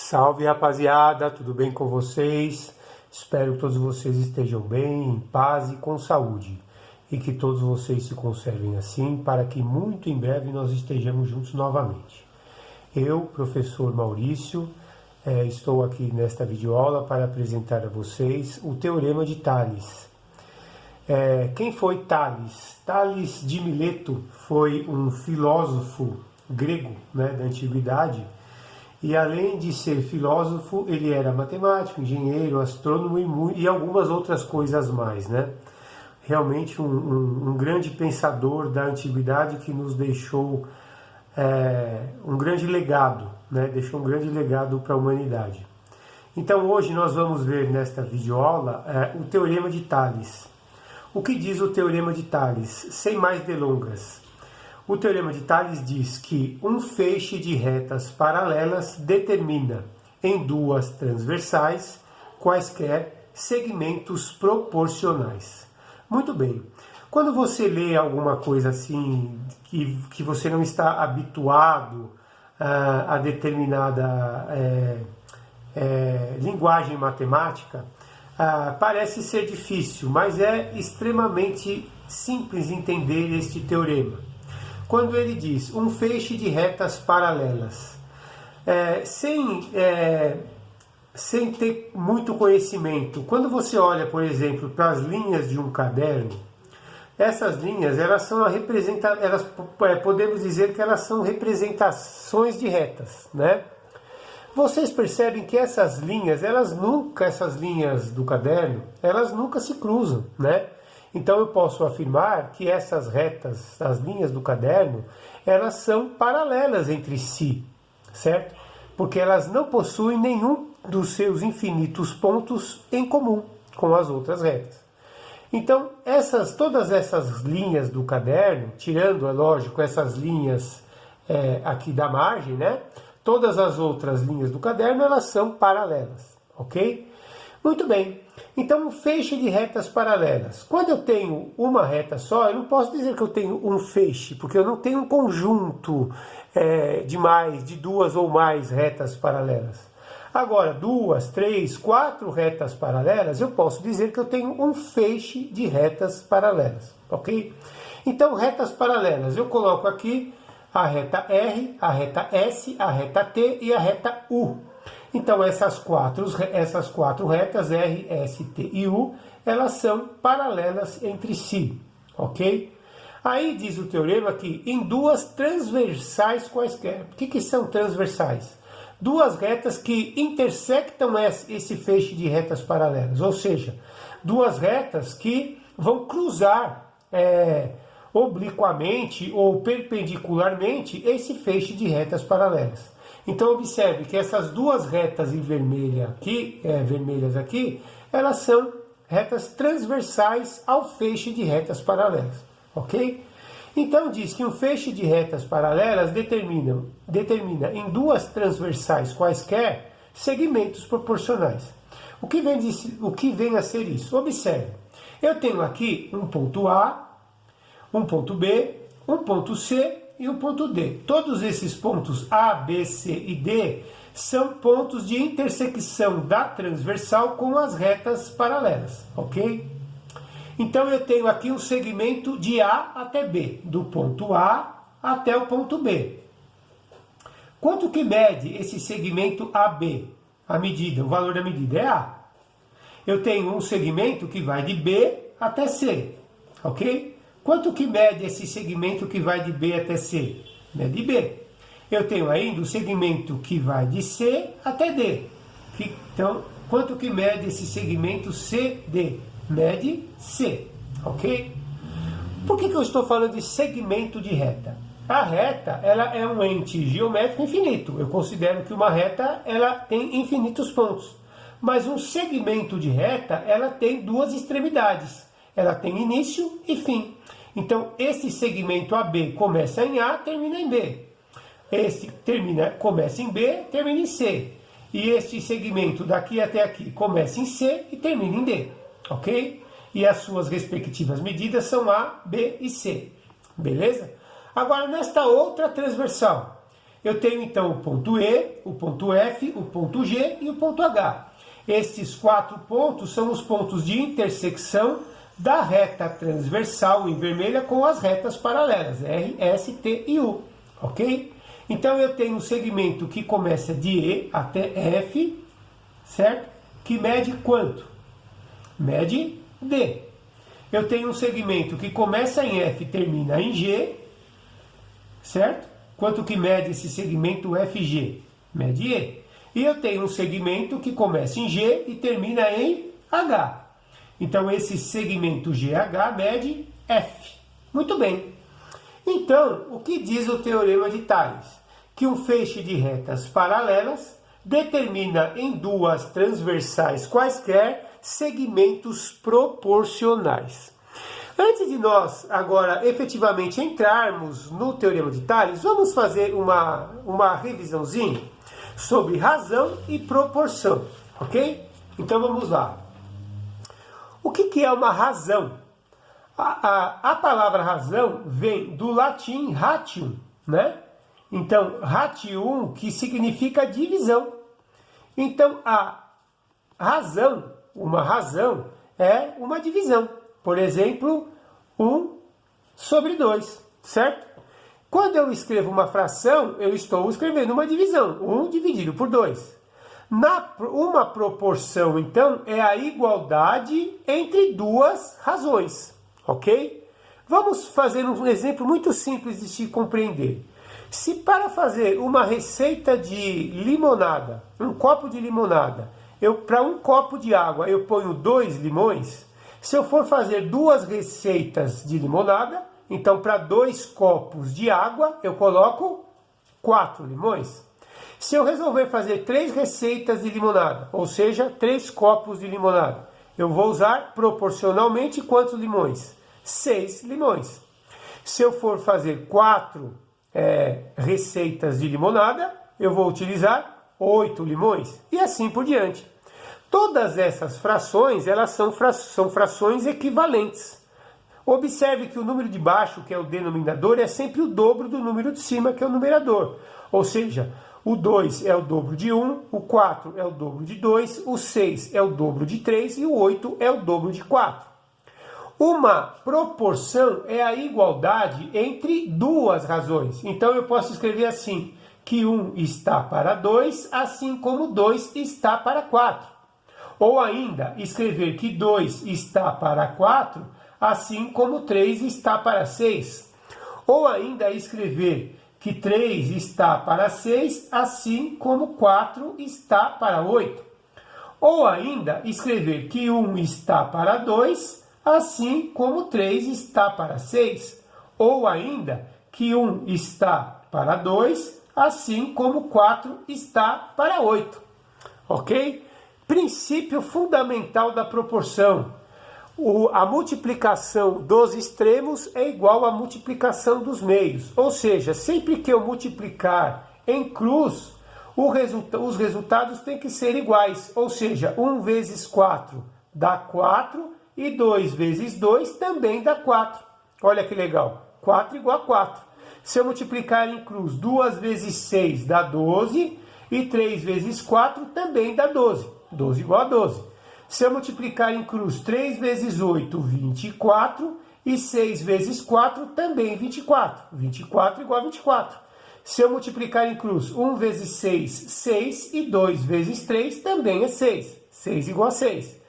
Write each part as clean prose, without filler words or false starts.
Salve rapaziada, tudo bem com vocês? Espero que todos vocês estejam bem, em paz e com saúde. E que todos vocês se conservem assim, para que muito em breve nós estejamos juntos novamente. Eu, professor Maurício, estou aqui nesta videoaula para apresentar a vocês o Teorema de Tales. Quem foi Tales? Tales de Mileto foi um filósofo grego, da antiguidade. E além de ser filósofo, ele era matemático, engenheiro, astrônomo e algumas outras coisas mais, Realmente um grande pensador da antiguidade que nos deixou um grande legado, Deixou um grande legado para a humanidade. Então hoje nós vamos ver nesta videoaula o Teorema de Tales. O que diz o Teorema de Tales? Sem mais delongas. O Teorema de Tales diz que um feixe de retas paralelas determina, em duas transversais, quaisquer segmentos proporcionais. Muito bem. Quando você lê alguma coisa assim, que você não está habituado a determinada linguagem matemática, parece ser difícil, mas é extremamente simples entender este teorema. Quando ele diz um feixe de retas paralelas, sem ter muito conhecimento, quando você olha, por exemplo, para as linhas de um caderno, essas linhas, podemos dizer que elas são representações de retas, Vocês percebem que essas linhas do caderno, elas nunca se cruzam, Então eu posso afirmar que essas retas, as linhas do caderno, elas são paralelas entre si, certo? Porque elas não possuem nenhum dos seus infinitos pontos em comum com as outras retas. Então, todas essas linhas do caderno, tirando, é lógico, essas linhas aqui da margem, Todas as outras linhas do caderno, elas são paralelas, ok? Muito bem. Então, um feixe de retas paralelas. Quando eu tenho uma reta só, eu não posso dizer que eu tenho um feixe, porque eu não tenho um conjunto de duas ou mais retas paralelas. Agora, 2, 3, 4 retas paralelas, eu posso dizer que eu tenho um feixe de retas paralelas, ok? Então, retas paralelas, eu coloco aqui a reta R, a reta S, a reta T e a reta U. Então, essas quatro retas, R, S, T e U, elas são paralelas entre si, ok? Aí diz o teorema que em duas transversais quaisquer. O que são transversais? Duas retas que intersectam esse feixe de retas paralelas, ou seja, duas retas que vão cruzar obliquamente ou perpendicularmente esse feixe de retas paralelas. Então observe que essas duas retas em vermelhas aqui, elas são retas transversais ao feixe de retas paralelas, ok? Então diz que um feixe de retas paralelas determina em duas transversais quaisquer segmentos proporcionais. O que vem a ser isso? Observe, eu tenho aqui um ponto A, um ponto B, um ponto C e um ponto D. Todos esses pontos A, B, C e D são pontos de intersecção da transversal com as retas paralelas, ok? Então eu tenho aqui um segmento de A até B, do ponto A até o ponto B. Quanto que mede esse segmento AB? O valor da medida é A. Eu tenho um segmento que vai de B até C, ok? Quanto que mede esse segmento que vai de B até C? Mede B. Eu tenho ainda o segmento que vai de C até D. Então, quanto que mede esse segmento CD? Mede C, ok? Por que eu estou falando de segmento de reta? A reta, ela é um ente geométrico infinito. Eu considero que uma reta, ela tem infinitos pontos. Mas um segmento de reta, ela tem duas extremidades. Ela tem início e fim. Então, esse segmento AB começa em A, termina em B. Este começa em B, termina em C. E este segmento daqui até aqui começa em C e termina em D. Ok? E as suas respectivas medidas são A, B e C. Beleza? Agora, nesta outra transversal, Eu tenho então o ponto E, o ponto F, o ponto G e o ponto H. Estes 4 pontos são os pontos de intersecção da reta transversal em vermelha com as retas paralelas, R, S, T e U, ok? Então eu tenho um segmento que começa de E até F, certo? Que mede quanto? Mede D. Eu tenho um segmento que começa em F e termina em G, certo? Quanto que mede esse segmento FG? Mede E. E eu tenho um segmento que começa em G e termina em H. Então, esse segmento GH mede F. Muito bem. Então, o que diz o Teorema de Tales? Que um feixe de retas paralelas determina em duas transversais quaisquer segmentos proporcionais. Antes de nós agora efetivamente entrarmos no Teorema de Tales, vamos fazer uma revisãozinha sobre razão e proporção, ok? Então vamos lá. O que é uma razão? A palavra razão vem do latim ratium, né? Então, ratium, que significa divisão. Então, a razão, uma razão, é uma divisão. Por exemplo, 1/2, certo? Quando eu escrevo uma fração, eu estou escrevendo uma divisão, 1 dividido por 2. Uma proporção, então, é a igualdade entre duas razões, ok? Vamos fazer um exemplo muito simples de se compreender. Se para fazer uma receita de limonada, um copo de limonada, para um copo de água eu ponho 2 limões, se eu for fazer 2 receitas de limonada, então para 2 copos de água eu coloco 4 limões. Se eu resolver fazer 3 receitas de limonada, ou seja, 3 copos de limonada, eu vou usar proporcionalmente quantos limões? 6 limões. Se eu for fazer 4 receitas de limonada, eu vou utilizar 8 limões e assim por diante. Todas essas frações, elas são frações equivalentes. Observe que o número de baixo, que é o denominador, é sempre o dobro do número de cima, que é o numerador. Ou seja, o 2 é o dobro de 1, o 4 é o dobro de 2, o 6 é o dobro de 3 e o 8 é o dobro de 4. Uma proporção é a igualdade entre duas razões. Então eu posso escrever assim, que 1 está para 2, assim como 2 está para 4. Ou ainda, escrever que 2 está para 4, assim como 3 está para 6. Ou ainda, escrever que 3 está para 6, assim como 4 está para 8. Ou ainda, escrever que 1 está para 2, assim como 3 está para 6. Ou ainda, que 1 está para 2, assim como 4 está para 8. Ok? Princípio fundamental da proporção. A multiplicação dos extremos é igual à multiplicação dos meios. Ou seja, sempre que eu multiplicar em cruz, os resultados têm que ser iguais. Ou seja, 1 vezes 4 dá 4 e 2 vezes 2 também dá 4. Olha que legal. 4 igual a 4. Se eu multiplicar em cruz 2 vezes 6 dá 12 e 3 vezes 4 também dá 12. 12 igual a 12. Se eu multiplicar em cruz 3 vezes 8, 24, e 6 vezes 4 também 24. 24 igual a 24. Se eu multiplicar em cruz 1 vezes 6, 6, e 2 vezes 3 também é 6. 6 igual a 6.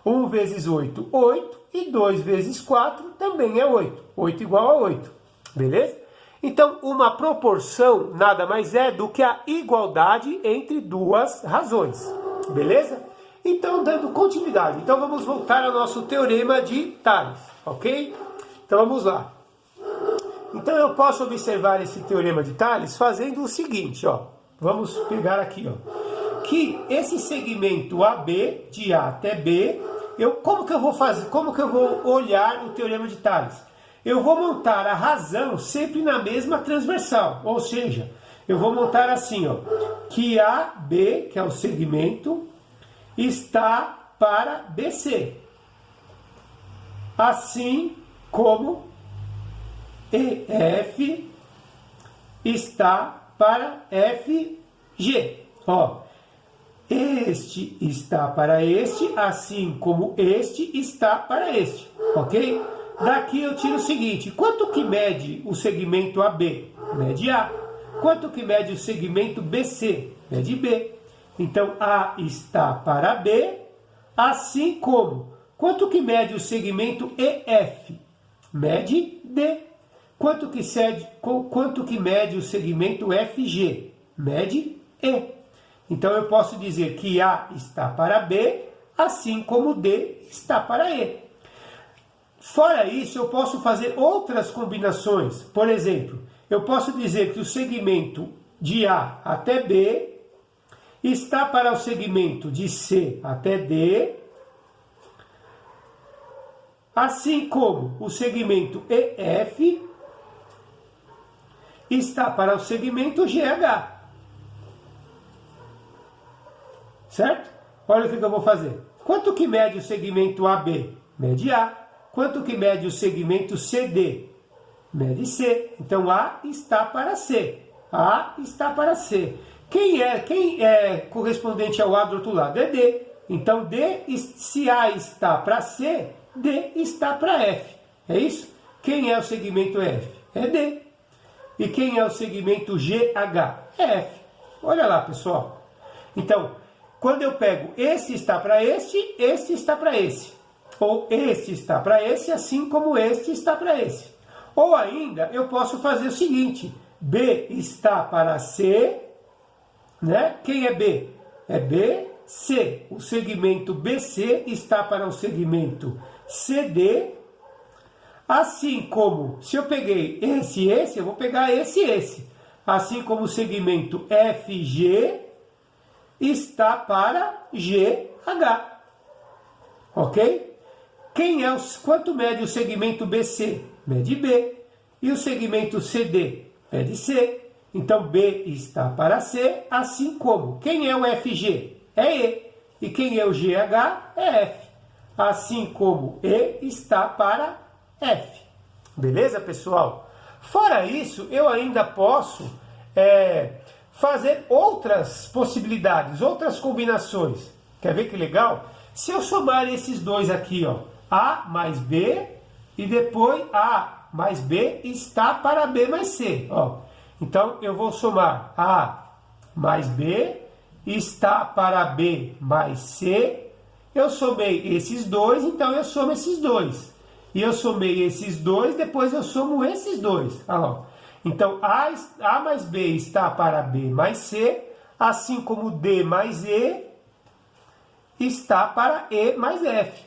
1 vezes 8, 8, e 2 vezes 4 também é 8. 8 igual a 8. Beleza? Então, uma proporção nada mais é do que a igualdade entre duas razões. Beleza? Então, dando continuidade. Então, vamos voltar ao nosso Teorema de Tales, ok? Então, vamos lá. Então, eu posso observar esse Teorema de Tales fazendo o seguinte, ó. Vamos pegar aqui, ó. Que esse segmento AB, de A até B, como que eu vou fazer? Como que eu vou olhar o Teorema de Tales? Eu vou montar a razão sempre na mesma transversal. Ou seja, eu vou montar assim, ó. Que AB, que é o segmento, está para BC, assim como EF está para FG. Ó, este está para este, assim como este está para este, ok? Daqui eu tiro o seguinte, quanto que mede o segmento AB? Mede A. Quanto que mede o segmento BC? Mede B. Então, A está para B, assim como, quanto que mede o segmento EF? Mede D. Quanto que mede o segmento FG? Mede E. Então, eu posso dizer que A está para B, assim como D está para E. Fora isso, eu posso fazer outras combinações. Por exemplo, eu posso dizer que o segmento de A até B está para o segmento de C até D, assim como o segmento EF está para o segmento GH. Certo? Olha o que eu vou fazer. Quanto que mede o segmento AB? Mede A. Quanto que mede o segmento CD? Mede C. Então, A está para C. A está para C. Quem é correspondente ao A do outro lado? É D. Então, D, se A está para C, D está para F. É isso? Quem é o segmento F? É D. E quem é o segmento GH? É F. Olha lá, pessoal. Então, quando eu pego esse está para este está para esse. Ou este está para esse, assim como este está para esse. Ou ainda, eu posso fazer o seguinte. B está para C, né? Quem é B? É BC. O segmento BC está para o segmento CD. Assim como, se eu peguei esse e esse, eu vou pegar esse e esse. Assim como o segmento FG está para GH. Ok? Quanto mede o segmento BC? Mede B. E o segmento CD? Mede C. Então, B está para C, assim como. Quem é o FG? É E. E quem é o GH? É F. Assim como E está para F. Beleza, pessoal? Fora isso, eu ainda posso fazer outras possibilidades, outras combinações. Quer ver que legal? Se eu somar esses dois aqui, ó, A mais B, e depois A mais B está para B mais C. Ó. Então, eu vou somar A mais B, está para B mais C. Eu somei esses dois, então eu somo esses dois. E eu somei esses dois, depois eu somo esses dois. Ó. Então, A mais B está para B mais C, assim como D mais E está para E mais F.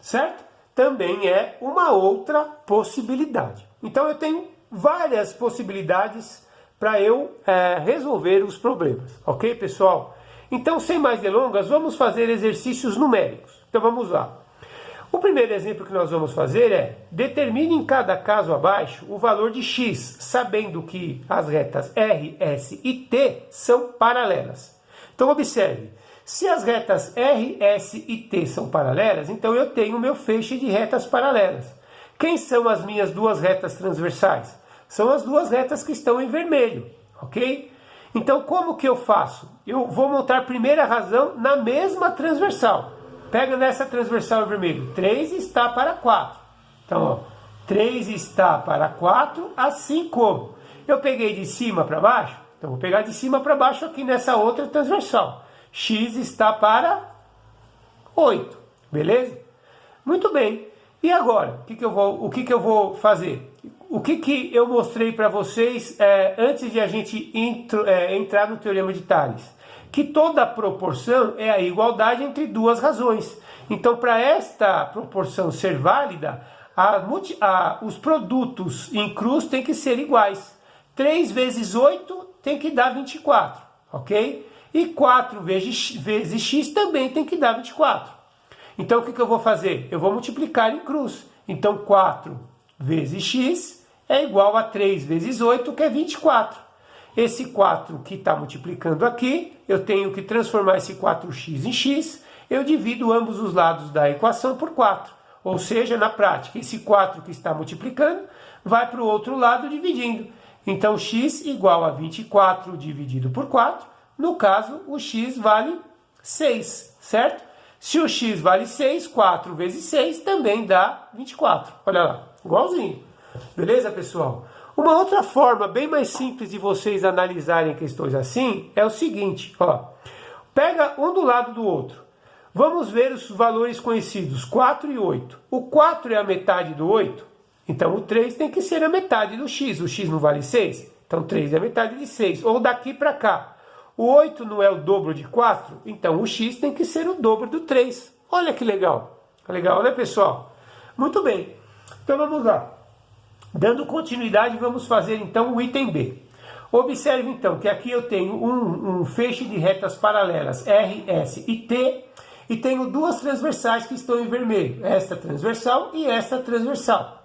Certo? Também é uma outra possibilidade. Então, eu tenho várias possibilidades para eu resolver os problemas. Ok, pessoal? Então, sem mais delongas, vamos fazer exercícios numéricos. Então, vamos lá. O primeiro exemplo que nós vamos fazer é: determine em cada caso abaixo o valor de x, sabendo que as retas R, S e T são paralelas. Então, observe. Se as retas R, S e T são paralelas, então eu tenho o meu feixe de retas paralelas. Quem são as minhas duas retas transversais? São as duas retas que estão em vermelho, ok? Então, como que eu faço? Eu vou montar a primeira razão na mesma transversal. Pega nessa transversal em vermelho. 3 está para 4. Então, ó, 3 está para 4, assim como eu peguei de cima para baixo, então vou pegar de cima para baixo aqui nessa outra transversal. X está para 8, beleza? Muito bem. E agora, o que que eu vou fazer? O que eu mostrei para vocês antes de a gente entrar no Teorema de Tales? Que toda proporção é a igualdade entre duas razões. Então, para esta proporção ser válida, os produtos em cruz têm que ser iguais. 3 vezes 8 tem que dar 24, ok? E 4 vezes x também tem que dar 24. Então, o que eu vou fazer? Eu vou multiplicar em cruz. Então, 4 vezes x é igual a 3 vezes 8, que é 24. Esse 4 que está multiplicando aqui, eu tenho que transformar esse 4x em x. Eu divido ambos os lados da equação por 4. Ou seja, na prática, esse 4 que está multiplicando vai para o outro lado dividindo. Então, x igual a 24 dividido por 4. No caso, o x vale 6, certo? Se o x vale 6, 4 vezes 6 também dá 24. Olha lá, igualzinho. Beleza, pessoal? Uma outra forma bem mais simples de vocês analisarem questões assim é o seguinte, ó. Pega um do lado do outro. Vamos ver os valores conhecidos, 4 e 8. O 4 é a metade do 8, então o 3 tem que ser a metade do x. O x não vale 6, então 3 é a metade de 6. Ou daqui para cá. O 8 não é o dobro de 4, então o x tem que ser o dobro do 3. Olha que legal. Legal, né, pessoal? Muito bem. Então vamos lá. Dando continuidade, vamos fazer então o item B. Observe então que aqui eu tenho um feixe de retas paralelas R, S e T, e tenho duas transversais que estão em vermelho, esta transversal e esta transversal,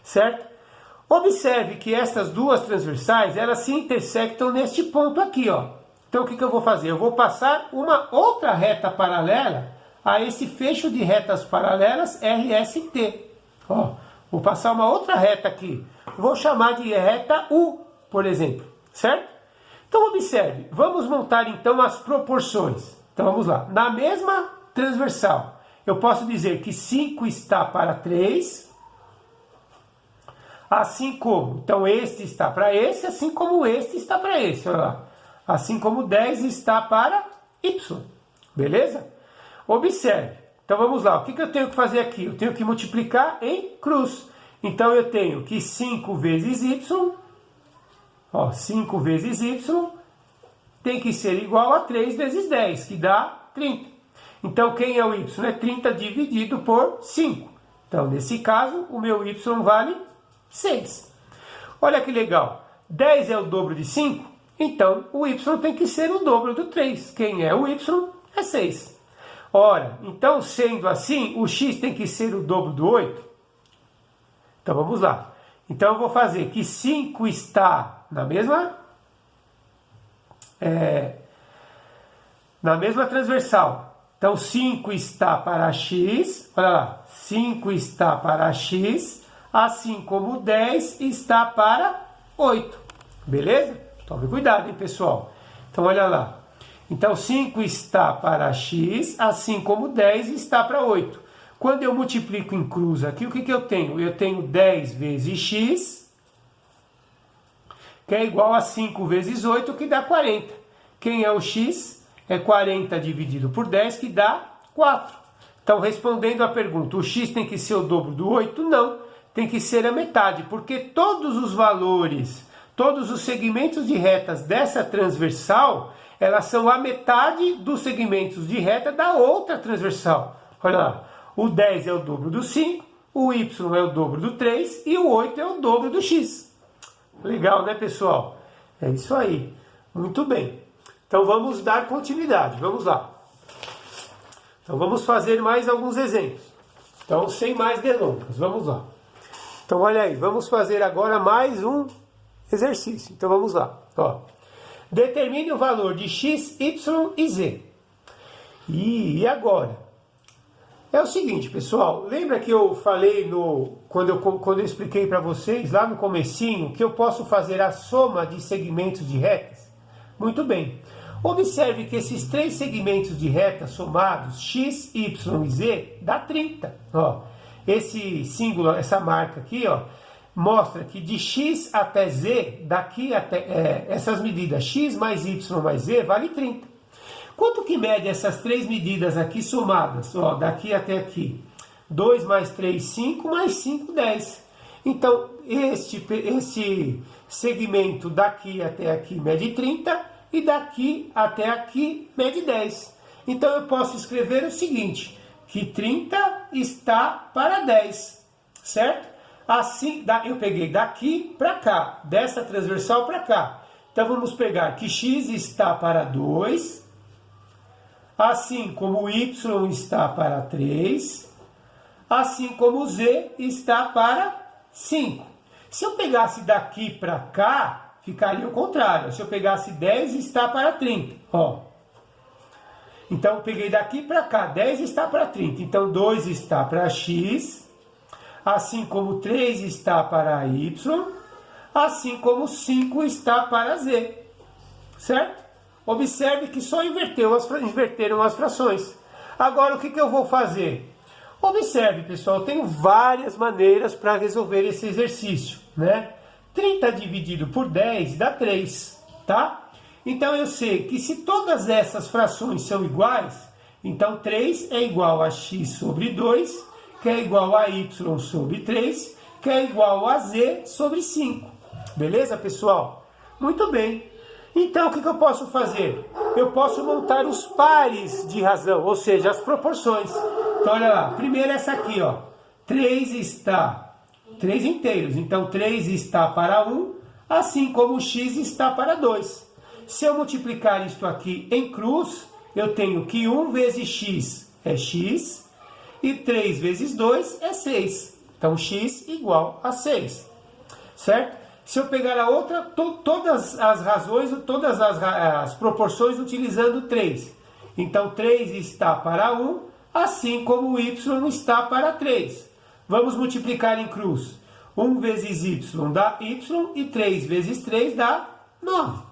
certo? Observe que estas duas transversais, elas se intersectam neste ponto aqui, ó. Então o que eu vou fazer? Eu vou passar uma outra reta paralela a esse fecho de retas paralelas R, S e T. Ó, vou passar uma outra reta aqui, vou chamar de reta U, por exemplo, certo? Então observe, vamos montar então as proporções. Então vamos lá, na mesma transversal, eu posso dizer que 5 está para 3, assim como, então este está para esse, assim como este está para esse, olha lá. Assim como 10 está para Y, beleza? Observe, então vamos lá, o que eu tenho que fazer aqui? Eu tenho que multiplicar em cruz, então eu tenho que 5 vezes Y, ó, 5 vezes Y tem que ser igual a 3 vezes 10, que dá 30. Então, quem é o Y? É 30 dividido por 5. Então, nesse caso, o meu Y vale 6. Olha que legal. 10 é o dobro de 5, então o Y tem que ser o dobro do 3. Quem é o Y? É 6. Ora, então, sendo assim, o X tem que ser o dobro do 8? Então, vamos lá. Então, eu vou fazer que 5 está na mesma transversal. Então, 5 está para x, olha lá, 5 está para x, assim como 10 está para 8. Beleza? Tome cuidado, hein, pessoal? Então, olha lá. Então, 5 está para x, assim como 10 está para 8. Quando eu multiplico em cruz aqui, o que eu tenho? Eu tenho 10 vezes x, que é igual a 5 vezes 8, que dá 40. Quem é o x? É 40 dividido por 10, que dá 4. Então, respondendo à pergunta, o x tem que ser o dobro do 8? Não, tem que ser a metade, porque todos os valores, todos os segmentos de retas dessa transversal, elas são a metade dos segmentos de reta da outra transversal. Olha lá, o 10 é o dobro do 5, o y é o dobro do 3 e o 8 é o dobro do x. Legal, né, pessoal? É isso aí. Muito bem. Então vamos dar continuidade, vamos lá. Então vamos fazer mais alguns exemplos. Então, sem mais delongas, vamos lá. Então olha aí, vamos fazer agora mais um exercício. Então vamos lá. Ó. Determine o valor de x, y e z. E agora? É o seguinte, pessoal, lembra que eu falei quando eu expliquei para vocês lá no comecinho que eu posso fazer a soma de segmentos de retas? Muito bem. Observe que esses três segmentos de reta somados, x, y e z, dá 30. Ó, esse símbolo, essa marca aqui, ó, mostra que de x até z, daqui até essas medidas x mais y mais z, vale 30. Quanto que mede essas três medidas aqui somadas? Ó, daqui até aqui. 2 mais 3, 5, mais 5, 10. Então, esse segmento daqui até aqui mede 30 e daqui até aqui mede 10. Então, eu posso escrever o seguinte, que 30 está para 10, certo? Assim, eu peguei daqui para cá, dessa transversal para cá. Então, vamos pegar que x está para 2, assim como o y está para 3, assim como o z está para 5. Se eu pegasse daqui para cá, ficaria o contrário. Se eu pegasse 10, está para 30. Ó. Então, eu peguei daqui para cá, 10 está para 30. Então, 2 está para x, assim como 3 está para y, assim como 5 está para z, certo? Observe que só inverteram as frações. Agora, o que eu vou fazer? Observe, pessoal, eu tenho várias maneiras para resolver esse exercício, né? 30 dividido por 10 dá 3, tá? Então, eu sei que se todas essas frações são iguais, então 3 é igual a x sobre 2, que é igual a y sobre 3, que é igual a z sobre 5. Beleza, pessoal? Muito bem. Então, o que eu posso fazer? Eu posso montar os pares de razão, ou seja, as proporções. Então, olha lá. Primeiro essa aqui, ó. 3 inteiros. Então, 3 está para 1, assim como x está para 2. Se eu multiplicar isto aqui em cruz, eu tenho que 1 vezes x é x e 3 vezes 2 é 6. Então, x igual a 6. Certo? Se eu pegar a outra, todas as razões, todas as proporções utilizando 3. Então, 3 está para 1, assim como y está para 3. Vamos multiplicar em cruz. 1 vezes y dá y e 3 vezes 3 dá 9.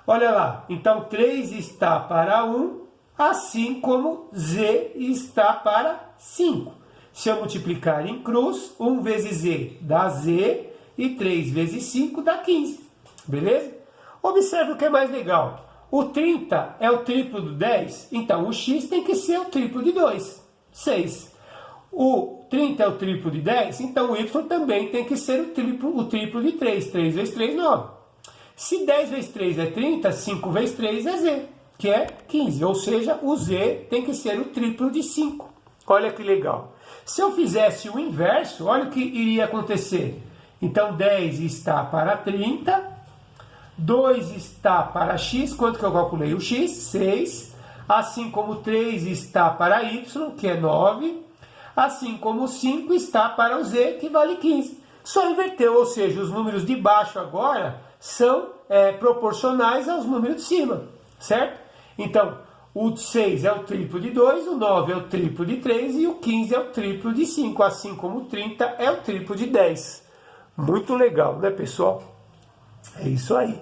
Olha lá, então 3 está para 1, assim como z está para 5. Se eu multiplicar em cruz, 1 vezes z dá z, e 3 vezes 5 dá 15, beleza? Observe o que é mais legal. O 30 é o triplo do 10, então o x tem que ser o triplo de 2, 6. O 30 é o triplo de 10, então o y também tem que ser o triplo de 3, 3 vezes 3, 9. Se 10 vezes 3 é 30, 5 vezes 3 é z, que é 15, ou seja, o z tem que ser o triplo de 5. Olha que legal. Se eu fizesse o inverso, olha o que iria acontecer. Então, 10 está para 30, 2 está para x, quanto que eu calculei? O x, 6, assim como 3 está para y, que é 9, assim como 5 está para o z, que vale 15. Só inverteu, ou seja, os números de baixo agora são proporcionais aos números de cima, certo? Então, o 6 é o triplo de 2, o 9 é o triplo de 3 e o 15 é o triplo de 5, assim como o 30 é o triplo de 10. Muito legal, né, pessoal? É isso aí.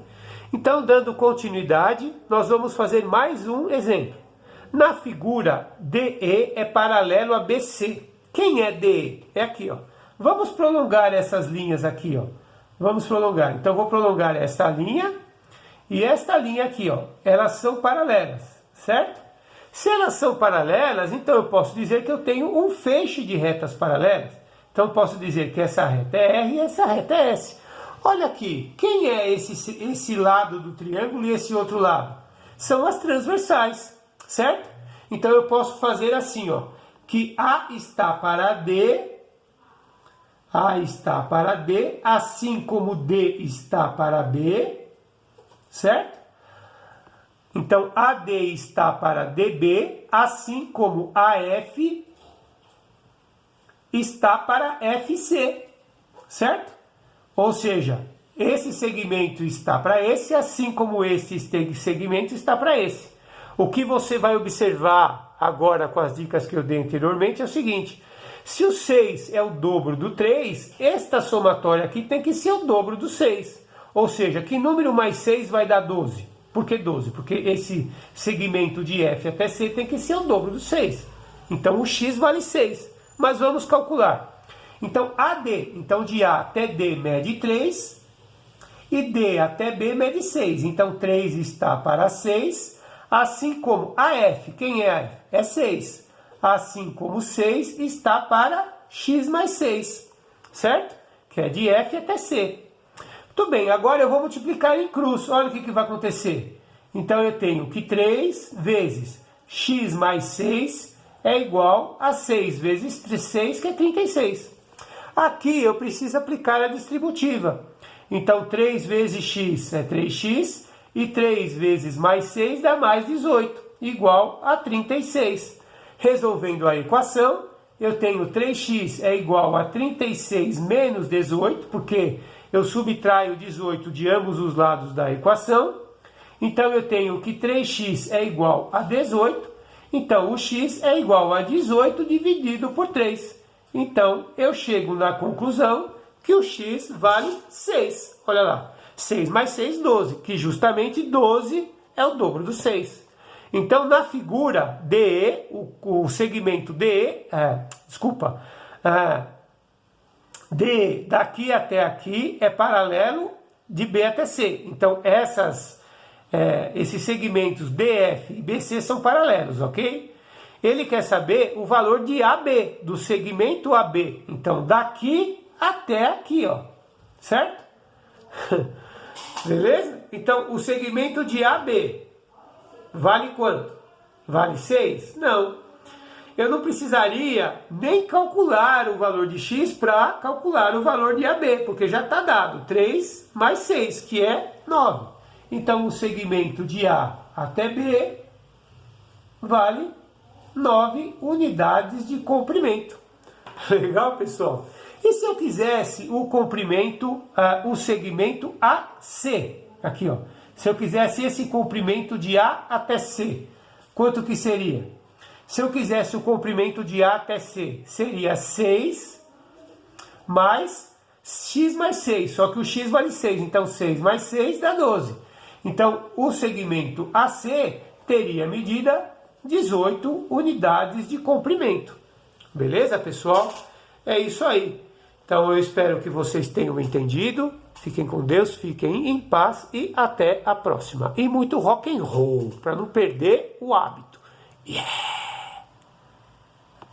Então, dando continuidade, nós vamos fazer mais um exemplo. Na figura, DE é paralelo a BC. Quem é DE? É aqui, ó. Vamos prolongar essas linhas aqui, ó. Vamos prolongar. Então, vou prolongar esta linha e esta linha aqui, ó. Elas são paralelas, certo? Se elas são paralelas, então eu posso dizer que eu tenho um feixe de retas paralelas. Então, posso dizer que essa reta é R e essa reta é S. Olha aqui, quem é esse lado do triângulo e esse outro lado? São as transversais, certo? Então, eu posso fazer assim, ó, que A está para D, assim como D está para B, certo? Então, AD está para DB, assim como AF está para FC, certo? Ou seja, esse segmento está para esse, assim como esse segmento está para esse. O que você vai observar agora com as dicas que eu dei anteriormente é o seguinte: se o 6 é o dobro do 3, esta somatória aqui tem que ser o dobro do 6. Ou seja, que número mais 6 vai dar 12? Por que 12? Porque esse segmento de F até C tem que ser o dobro do 6. Então o x vale 6. Mas vamos calcular. Então, AD, então de A até D mede 3, e D até B mede 6. Então, 3 está para 6, assim como AF, quem é AF? É 6. Assim como 6 está para x mais 6, certo? Que é de F até C. Muito bem, agora eu vou multiplicar em cruz. Olha o que vai acontecer. Então, eu tenho que 3 vezes x mais 6 é igual a 6 vezes 6, que é 36. Aqui eu preciso aplicar a distributiva. Então, 3 vezes x é 3x, e 3 vezes mais 6 dá mais 18, igual a 36. Resolvendo a equação, eu tenho 3x é igual a 36 menos 18, porque eu subtraio 18 de ambos os lados da equação. Então, eu tenho que 3x é igual a 18. Então, o x é igual a 18 dividido por 3. Então, eu chego na conclusão que o x vale 6. Olha lá, 6 mais 6, 12, que justamente 12 é o dobro do 6. Então, na figura DE, o segmento DE, DE daqui até aqui é paralelo de B até C. Então, esses segmentos DF e BC são paralelos, ok? Ele quer saber o valor de AB, do segmento AB. Então, daqui até aqui, ó, certo? Beleza? Então, o segmento de AB vale quanto? Vale 6? Não. Eu não precisaria nem calcular o valor de x para calcular o valor de AB, porque já está dado 3 mais 6, que é 9. Então, o segmento de A até B vale 9 unidades de comprimento. Legal, pessoal? E se eu quisesse o comprimento, o segmento AC? Aqui, ó. Se eu quisesse esse comprimento de A até C, quanto que seria? Se eu quisesse o comprimento de A até C, seria 6 mais x mais 6, só que o x vale 6, então 6 mais 6 dá 12. Então, o segmento AC teria medida 18 unidades de comprimento. Beleza, pessoal? É isso aí. Então, eu espero que vocês tenham entendido. Fiquem com Deus, fiquem em paz e até a próxima. E muito rock and roll, para não perder o hábito. Yeah!